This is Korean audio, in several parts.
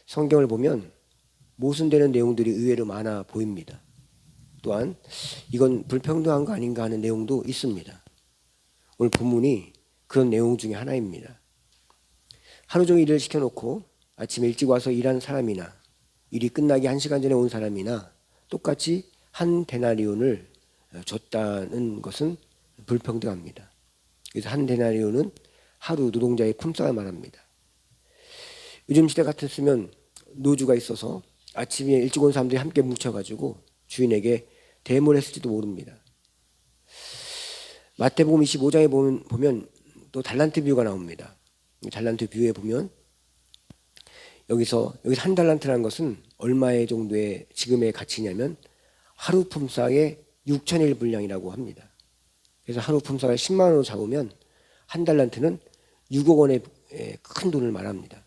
성경을 보면 모순되는 내용들이 의외로 많아 보입니다. 또한 이건 불평등한 거 아닌가 하는 내용도 있습니다. 오늘 본문이 그런 내용 중에 하나입니다. 하루 종일 일을 시켜놓고 아침에 일찍 와서 일한 사람이나 일이 끝나기 1시간 전에 온 사람이나 똑같이 한 데나리온을 줬다는 것은 불평등합니다. 그래서 한 데나리온은 하루 노동자의 품삯을 말합니다. 요즘 시대 같았으면 노주가 있어서 아침에 일찍 온 사람들이 함께 뭉쳐가지고 주인에게 대모를 했을지도 모릅니다. 마태복음 25장에 보면 또 달란트 비유가 나옵니다. 달란트 비유에 보면 여기서 한 달란트라는 것은 얼마의 정도의 지금의 가치냐면 하루 품삯의 6천일 분량이라고 합니다. 그래서 하루 품삯을 10만 원으로 잡으면 한 달란트는 6억 원의 큰 돈을 말합니다.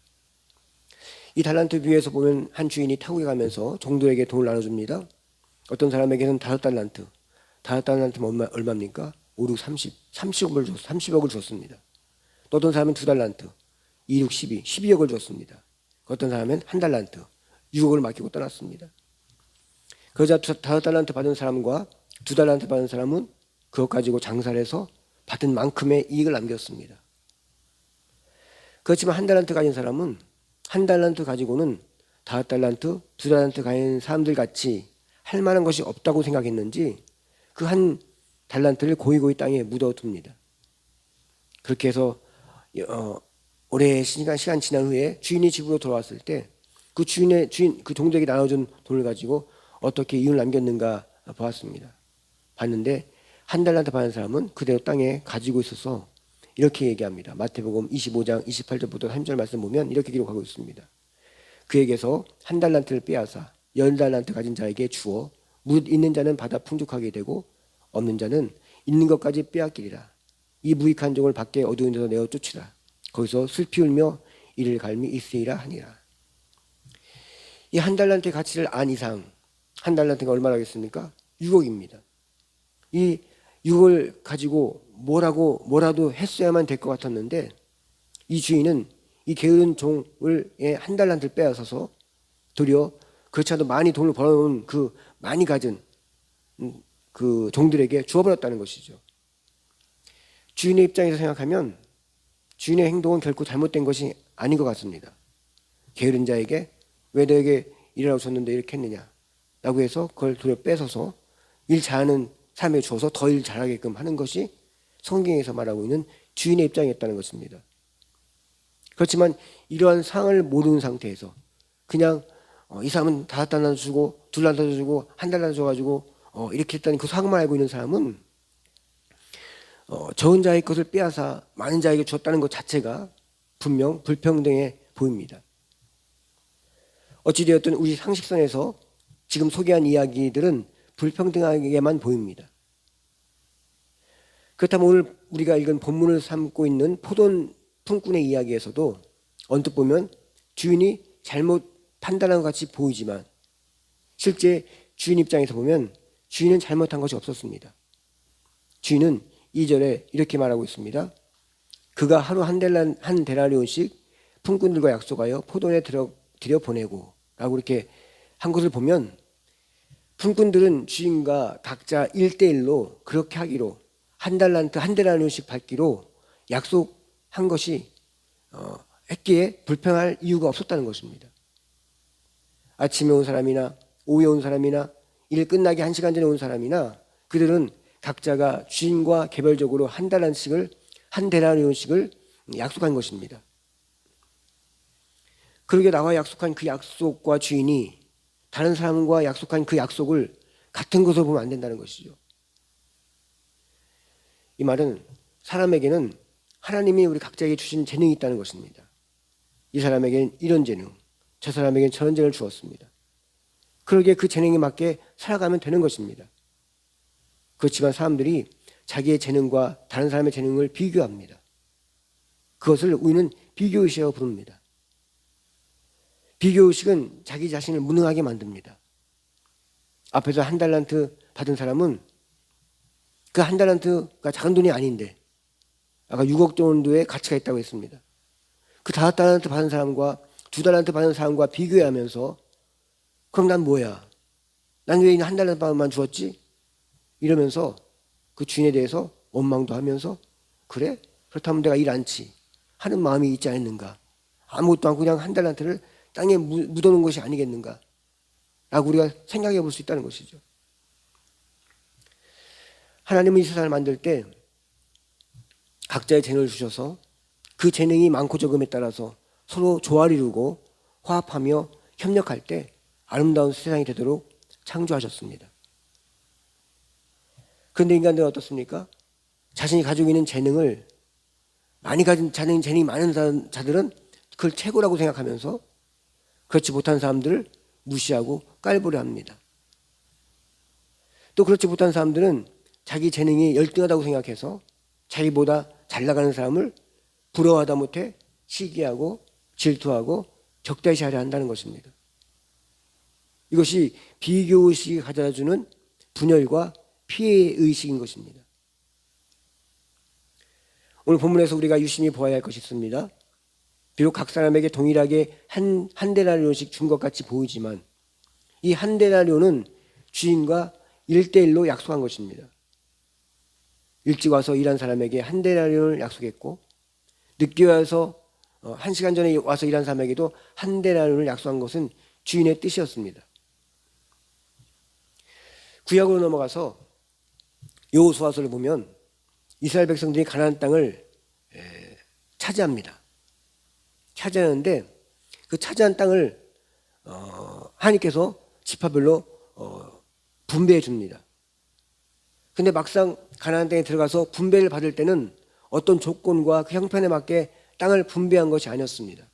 이 달란트 비유에서 보면 한 주인이 타국에 가면서 종들에게 돈을 나눠줍니다. 어떤 사람에게는 5달란트면 얼마입니까? 5, 6, 30억을 줬습니다. 또 어떤 사람은 2달란트, 2, 6, 12, 12억을 줬습니다. 어떤 사람은 한 달란트, 6억을 맡기고 떠났습니다. 그러자 5달란트 받은 사람과 2달란트 받은 사람은 그것 가지고 장사를 해서 받은 만큼의 이익을 남겼습니다. 그렇지만 한 달란트 가진 사람은 한 달란트 가지고는 5달란트, 2달란트 가진 사람들 같이 할 만한 것이 없다고 생각했는지 그 한 달란트를 고이고이 땅에 묻어둡니다. 그렇게 해서 오래 시간 지난 후에 주인이 집으로 돌아왔을 때 그 그 종들에게 나눠준 돈을 가지고 어떻게 이윤을 남겼는가 보았습니다. 봤는데 한 달란트 받은 사람은 그대로 땅에 가지고 있어서 이렇게 얘기합니다. 마태복음 25장 28절부터 30절 말씀 보면 이렇게 기록하고 있습니다. 그에게서 한 달란트를 빼앗아 10달란트 가진 자에게 주어 무릇 있는 자는 받아 풍족하게 되고 없는 자는 있는 것까지 빼앗기리라. 이 무익한 종을 밖에 어두운 데서 내어 쫓으라. 거기서 슬피 울며 이를 갈미 있으리라 하니라. 이 한 달란트의 가치를 안 이상 한 달란트가 얼마나 하겠습니까? 6억입니다. 이 6억을 가지고 뭐라도 했어야만 될 것 같았는데 이 주인은 이 게으른 종을 한 달란트를 빼앗아서 도리어 그렇지 않아도 많이 돈을 벌어놓은 그 많이 가진 그 종들에게 주어버렸다는 것이죠. 주인의 입장에서 생각하면 주인의 행동은 결코 잘못된 것이 아닌 것 같습니다. 게으른 자에게 왜 너에게 일하라고 줬는데 이렇게 했느냐 라고 해서 그걸 도리어 뺏어서 일 잘하는 사람에게 줘서 더 일 잘하게끔 하는 것이 성경에서 말하고 있는 주인의 입장이었다는 것입니다. 그렇지만 이러한 상을 모르는 상태에서 그냥 이 사람은 5달란트 주고 2달란트 주고 1달란트 줘가지고 이렇게 했다는 그 상만 알고 있는 사람은 적은 자의 것을 빼앗아 많은 자에게 줬다는 것 자체가 분명 불평등해 보입니다. 어찌되었든 우리 상식선에서 지금 소개한 이야기들은 불평등하게만 보입니다. 그렇다면 오늘 우리가 읽은 본문을 삼고 있는 포돈 품꾼의 이야기에서도 언뜻 보면 주인이 잘못 판단한 것 같이 보이지만 실제 주인 입장에서 보면 주인은 잘못한 것이 없었습니다. 주인은 2절에 이렇게 말하고 있습니다. 그가 하루 한 데나리온씩 품꾼들과 약속하여 포도원에 들여보내고 라고 이렇게 한 것을 보면 품꾼들은 주인과 각자 1대1로 그렇게 하기로 한 데나리온씩 받기로 약속한 것이 했기에 불평할 이유가 없었다는 것입니다. 아침에 온 사람이나 오후에 온 사람이나 일 끝나기 1시간 전에 온 사람이나 그들은 각자가 주인과 개별적으로 한 데나리온씩을 약속한 것입니다. 그러게 나와 약속한 그 약속과 주인이 다른 사람과 약속한 그 약속을 같은 것으로 보면 안 된다는 것이죠. 이 말은 사람에게는 하나님이 우리 각자에게 주신 재능이 있다는 것입니다. 이 사람에게는 이런 재능, 저 사람에게는 저런 재능을 주었습니다. 그러기에 그 재능에 맞게 살아가면 되는 것입니다. 그렇지만 사람들이 자기의 재능과 다른 사람의 재능을 비교합니다. 그것을 우리는 비교의식이라고 부릅니다. 비교의식은 자기 자신을 무능하게 만듭니다. 앞에서 한 달란트 받은 사람은 그 한 달란트가 작은 돈이 아닌데 아까 6억 정도의 가치가 있다고 했습니다. 그 5달란트 받은 사람과 2달란트 받은 사람과 비교하면서 그럼 난 뭐야? 난 왜 1달란트만 주었지? 이러면서 그 주인에 대해서 원망도 하면서 그래? 그렇다면 내가 일 않지 하는 마음이 있지 않는가? 아무것도 않고 그냥 1달란트를 땅에 묻어놓은 것이 아니겠는가? 라고 우리가 생각해 볼 수 있다는 것이죠. 하나님은 이 세상을 만들 때 각자의 재능을 주셔서 그 재능이 많고 적음에 따라서 서로 조화를 이루고 화합하며 협력할 때 아름다운 세상이 되도록 창조하셨습니다. 그런데 인간들은 어떻습니까? 자신이 가지고 있는 재능을 많이 가진 재능이 많은 자들은 그걸 최고라고 생각하면서 그렇지 못한 사람들을 무시하고 깔보려 합니다. 또 그렇지 못한 사람들은 자기 재능이 열등하다고 생각해서 자기보다 잘 나가는 사람을 부러워하다 못해 시기하고 질투하고 적대시하려 한다는 것입니다. 이것이 비교의식이 가져다주는 분열과 피해의식인 것입니다. 오늘 본문에서 우리가 유심히 보아야 할 것이 있습니다. 비록 각 사람에게 동일하게 한 데나리온씩 준 것 같이 보이지만 이 한 데나리온은 주인과 1대1로 약속한 것입니다. 일찍 와서 일한 사람에게 한 데나리온을 약속했고 늦게 와서 1시간 전에 와서 일한 사람에게도 한 데나리온을 약속한 것은 주인의 뜻이었습니다. 구약으로 넘어가서 여호수아서를 보면 이스라엘 백성들이 가나안 땅을 차지합니다. 차지하는데 그 차지한 땅을 하나님께서 지파별로 분배해 줍니다. 근데 막상 가나안 땅에 들어가서 분배를 받을 때는 어떤 조건과 그 형편에 맞게 땅을 분배한 것이 아니었습니다.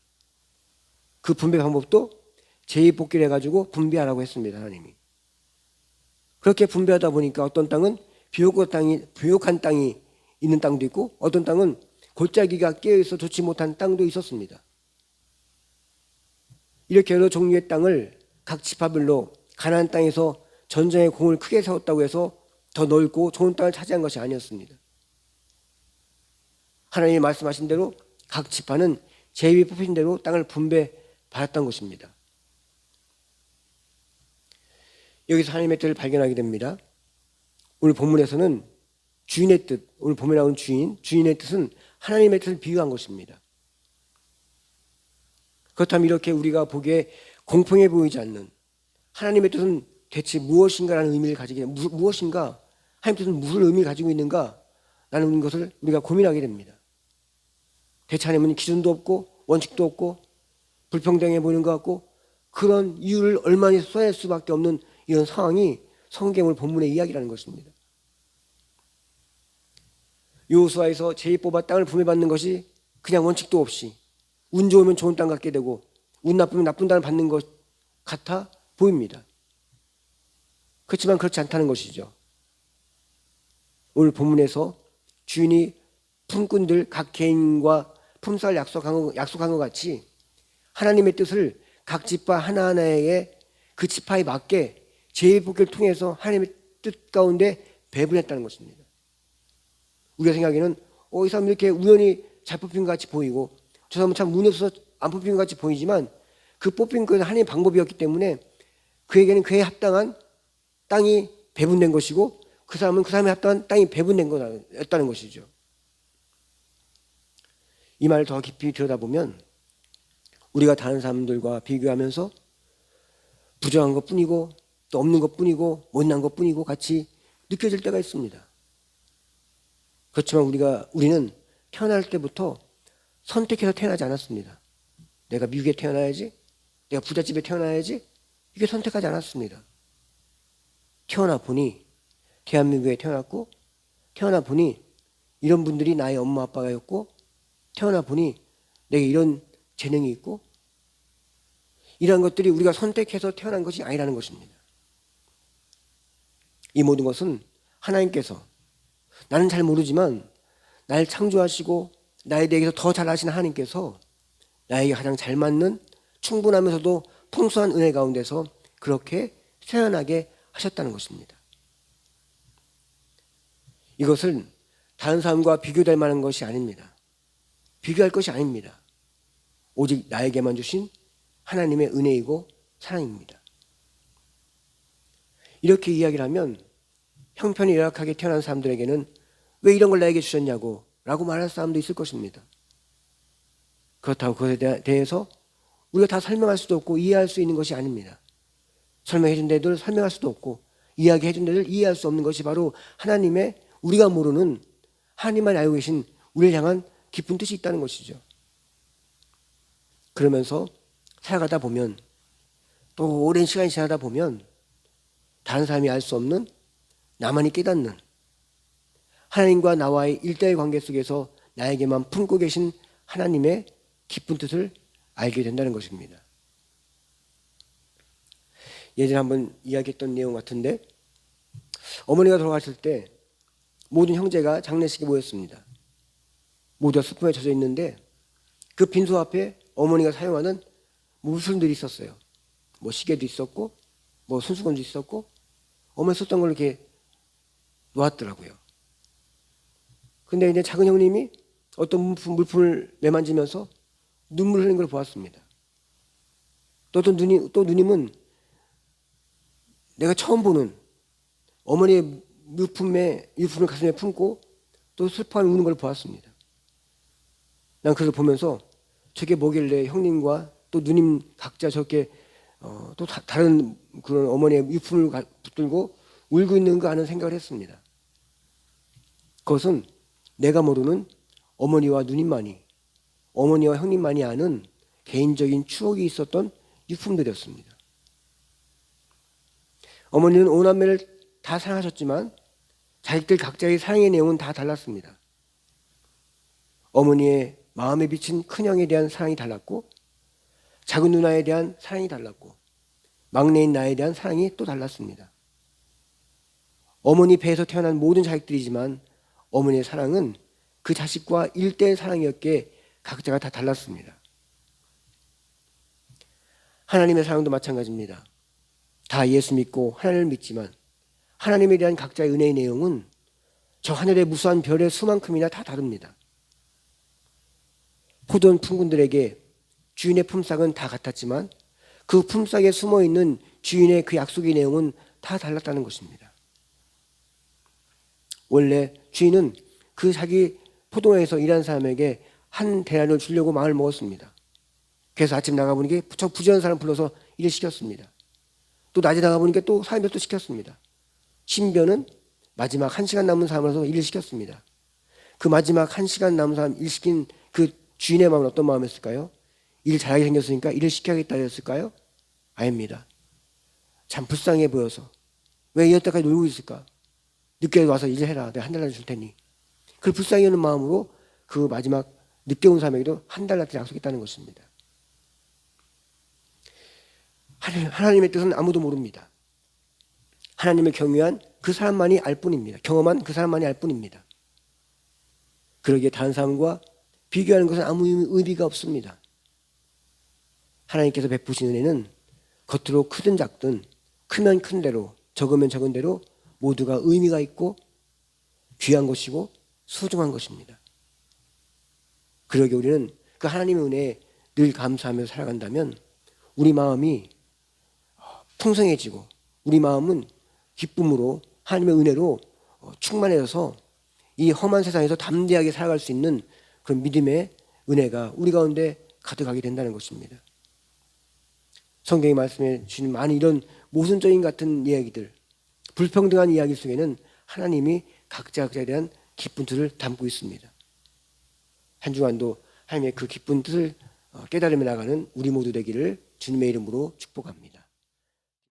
그 분배 방법도 제2복귀를 해가지고 분배하라고 했습니다. 하나님이. 그렇게 분배하다 보니까 어떤 땅은 비옥한 땅이 있는 땅도 있고 어떤 땅은 골짜기가 깨어있어 좋지 못한 땅도 있었습니다. 이렇게 여러 종류의 땅을 각 지파별로 가나안 땅에서 전쟁의 공을 크게 세웠다고 해서 더 넓고 좋은 땅을 차지한 것이 아니었습니다. 하나님이 말씀하신 대로 각 지파는 제비 뽑힌 대로 땅을 분배받았던 것입니다. 여기서 하나님의 뜻을 발견하게 됩니다. 오늘 본문에서는 주인의 뜻, 오늘 본문에 나온 주인의 뜻은 하나님의 뜻을 비유한 것입니다. 그렇다면 이렇게 우리가 보기에 공평해 보이지 않는 하나님의 뜻은 대체 무엇인가라는 의미를 가지게 됩니다. 무엇인가? 하나님의 뜻은 무슨 의미를 가지고 있는가? 라는 것을 우리가 고민하게 됩니다. 대체 하나님은 기준도 없고 원칙도 없고 불평등해 보이는 것 같고 그런 이유를 얼마나 써낼 수밖에 없는 이런 상황이 성경을 본문의 이야기라는 것입니다. 여호수아에서 제2뽑아 땅을 분배받는 것이 그냥 원칙도 없이 운 좋으면 좋은 땅 갖게 되고 운 나쁘면 나쁜 땅을 받는 것 같아 보입니다. 그렇지만 그렇지 않다는 것이죠. 오늘 본문에서 주인이 품꾼들 각 개인과 품삯을 약속한 것 같이 하나님의 뜻을 각 지파 하나하나에게 그 지파에 맞게 제2복귀를 통해서 하나님의 뜻 가운데 배분했다는 것입니다. 우리가 생각에는 이 사람 이렇게 우연히 잘 뽑힌 것 같이 보이고 저 사람은 참 운이 없어서 안 뽑힌 것 같이 보이지만 그 뽑힌 것은 하나님의 방법이었기 때문에 그에게는 그에 합당한 땅이 배분된 것이고 그 사람은 그 사람에 합당한 땅이 배분된 거였다는 것이죠. 이 말을 더 깊이 들여다보면 우리가 다른 사람들과 비교하면서 부정한 것뿐이고 또 없는 것뿐이고 못난 것뿐이고 같이 느껴질 때가 있습니다. 그렇지만 우리는 태어날 때부터 선택해서 태어나지 않았습니다. 내가 미국에 태어나야지, 내가 부잣집에 태어나야지 이게 선택하지 않았습니다. 태어나 보니 대한민국에 태어났고 태어나 보니 이런 분들이 나의 엄마 아빠였고 태어나 보니 내게 이런 재능이 있고 이런 것들이 우리가 선택해서 태어난 것이 아니라는 것입니다. 이 모든 것은 하나님께서 나는 잘 모르지만 나를 창조하시고 나에 대해서 더 잘 아시는 하나님께서 나에게 가장 잘 맞는 충분하면서도 풍성한 은혜 가운데서 그렇게 태어나게 하셨다는 것입니다. 이것은 다른 사람과 비교될 만한 것이 아닙니다. 비교할 것이 아닙니다. 오직 나에게만 주신 하나님의 은혜이고 사랑입니다. 이렇게 이야기를 하면 형편이 열악하게 태어난 사람들에게는 왜 이런 걸 나에게 주셨냐고 라고 말할 사람도 있을 것입니다. 그렇다고 그것에 대해서 우리가 다 설명할 수도 없고 이해할 수 있는 것이 아닙니다. 설명해 준 데들 설명할 수도 없고 이야기해 준 데들 이해할 수 없는 것이 바로 하나님의 우리가 모르는 하나님만 알고 계신 우리를 향한 깊은 뜻이 있다는 것이죠. 그러면서 살아가다 보면 또 오랜 시간이 지나다 보면 다른 사람이 알 수 없는 나만이 깨닫는 하나님과 나와의 일대의 관계 속에서 나에게만 품고 계신 하나님의 깊은 뜻을 알게 된다는 것입니다. 예전에 한번 이야기했던 내용 같은데 어머니가 돌아가실 때 모든 형제가 장례식에 모였습니다. 모두가 슬픔에 젖어 있는데 그 빈소 앞에 어머니가 사용하는 물품들이 있었어요. 뭐 시계도 있었고 뭐 손수건도 있었고 어머니 썼던 걸 이렇게 놓았더라고요. 근데 이제 작은 형님이 어떤 물품을 매만지면서 눈물 흘리는 걸 보았습니다. 또 누님은 내가 처음 보는 어머니의 유품을 가슴에 품고 또 슬퍼하며 우는 걸 보았습니다. 난 그걸 보면서 저게 뭐길래 형님과 또 누님 각자 저렇게 또 다른 그런 어머니의 유품을 붙들고 울고 있는가 하는 생각을 했습니다. 그것은 내가 모르는 어머니와 누님만이, 어머니와 형님만이 아는 개인적인 추억이 있었던 유품들이었습니다. 어머니는 오남매를 다 사랑하셨지만 자식들 각자의 사랑의 내용은 다 달랐습니다. 어머니의 마음에 비친 큰형에 대한 사랑이 달랐고 작은 누나에 대한 사랑이 달랐고 막내인 나에 대한 사랑이 또 달랐습니다. 어머니 배에서 태어난 모든 자식들이지만 어머니의 사랑은 그 자식과 일대의 사랑이었기에 각자가 다 달랐습니다. 하나님의 사랑도 마찬가지입니다. 다 예수 믿고 하나님을 믿지만 하나님에 대한 각자의 은혜의 내용은 저 하늘의 무수한 별의 수만큼이나 다 다릅니다. 포도원 품꾼들에게 주인의 품삯은 다 같았지만 그 품삯에 숨어있는 주인의 그 약속의 내용은 다 달랐다는 것입니다. 원래 주인은 그 자기 포도원에서 일하는 사람에게 한 대란을 주려고 마음을 먹었습니다. 그래서 아침 나가보니까 저 부지런한 사람 불러서 일을 시켰습니다. 또 낮에 나가보니까 또 사람들 또 시켰습니다. 신변은 마지막 1시간 남은 사람으로서 일을 시켰습니다. 그 마지막 1시간 남은 사람 일 시킨 그 주인의 마음은 어떤 마음이었을까요? 일 잘하게 생겼으니까 일을 시켜야겠다 였을까요? 아닙니다. 참 불쌍해 보여서 왜 이때까지 놀고 있을까? 늦게 와서 일을 해라. 내가 한 달러 줄 테니. 그 불쌍히 여는 마음으로 그 마지막 늦게 온 사람에게도 한 달러 약속했다는 것입니다. 하나님의 뜻은 아무도 모릅니다. 하나님을 경외한 그 사람만이 알 뿐입니다. 경험한 그 사람만이 알 뿐입니다. 그러기에 다른 사람과 비교하는 것은 아무 의미가 없습니다. 하나님께서 베푸신 은혜는 겉으로 크든 작든 크면 큰 대로 적으면 적은 대로 모두가 의미가 있고 귀한 것이고 소중한 것입니다. 그러기에 우리는 그 하나님의 은혜에 늘 감사하며 살아간다면 우리 마음이 풍성해지고 우리 마음은 기쁨으로 하나님의 은혜로 충만해져서 이 험한 세상에서 담대하게 살아갈 수 있는 그런 믿음의 은혜가 우리 가운데 가득하게 된다는 것입니다. 성경이 말씀해 주신 많은 이런 모순적인 같은 이야기들, 불평등한 이야기 속에는 하나님이 각자에 대한 기쁜 뜻을 담고 있습니다. 한 주간도 하나님의 그 기쁜 뜻을 깨달으며 나가는 우리 모두 되기를 주님의 이름으로 축복합니다.